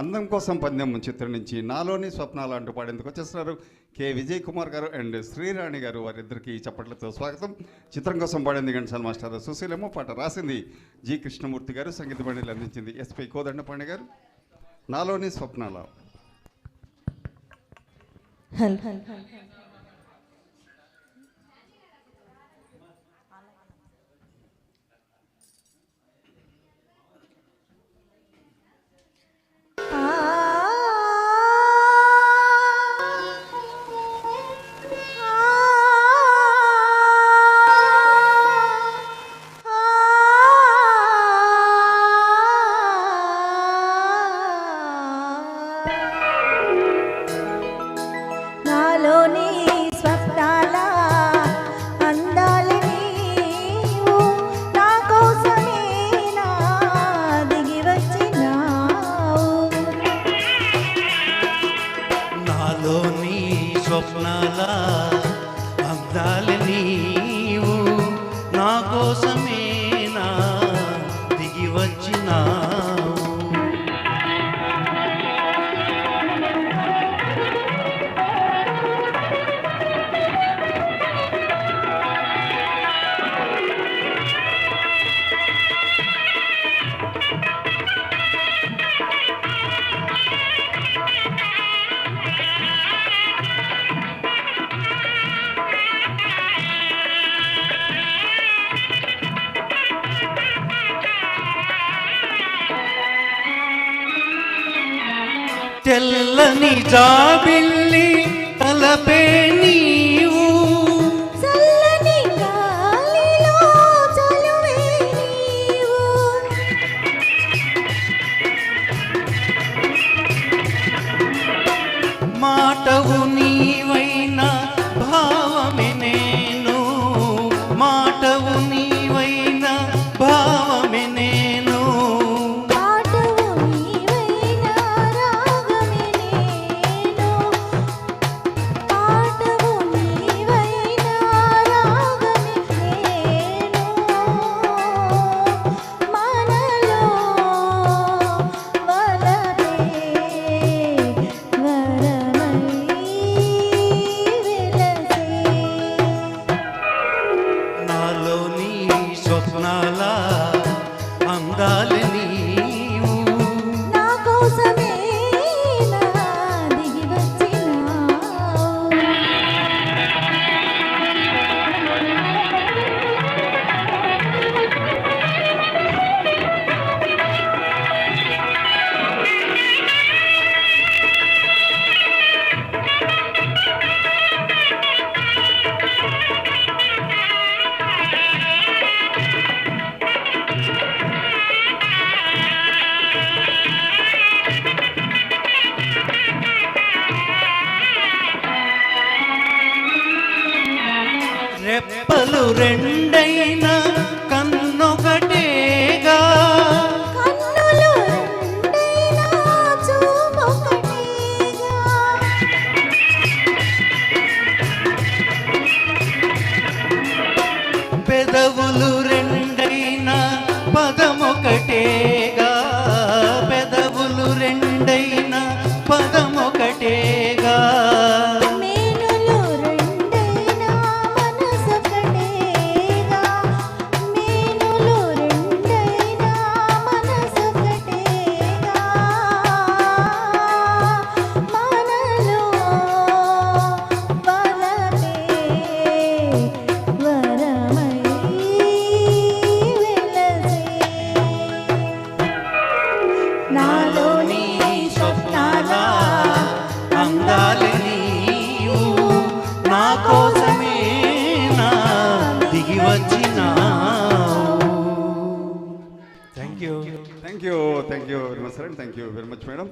అందం కోసం పందెం చిత్రం నుంచి నాలోని స్వప్నాలు అంటూ పాడేందుకు వచ్చేస్తున్నారు కె విజయ్ కుమార్ గారు అండ్ శ్రీరాణి గారు. వారిద్దరికి చప్పట్లతో స్వాగతం. చిత్రం కోసం పాడింది ఘంటసాల మాస్టర్, సుశీలమ్మ. పాట రాసింది జి కృష్ణమూర్తి గారు, సంగీత మండలి అందించింది ఎస్పి కోదండపాణి గారు. నాలోని స్వప్నాల. నాలోని స్వప్నాల అందాలు నీవు, నా కోసమేనా దిగి వచ్చినావు. నాలోని స్వప్నాల అందాలు నీవు, నా కోసమేనా దిగి వచ్చినావు. తెల్లని జాబిల్లి తలపే నీవు, చల్లని గాలిలో చలువే నీవు. మాటవు నీవైనా భావమే నేను, మాటవు నీవైనా భావమే నేను. పాటవు నీవైనా రాగమే నేను, పాటవు నీవైనా రాగమే నేను. మనలో వలపే వరమై వెలసే. నాలోని స్వప్నాల అందాలు నీవు, నా కోసమేనా దిగి వచ్చినావు. రెప్పలు రెండైనా కన్నొకటేగా, కన్నులు రెండైనా చూపొకటేగా. పెదవులు రెండైనా పదమొకటేగా, పెదవులు రెండైనా పదమొకటేగా. మేనులు రెండైనా మనసొకటేగా, మేనులు రెండైనా మనసొకటేగా. మనలో వలపే వరమై వెలసే. నాలోని స్వప్నాల అందాలు నీవు, నా కోసమేనా దిగి వచ్చినావు. Thank you thank you very much sir. Thank you very much madam.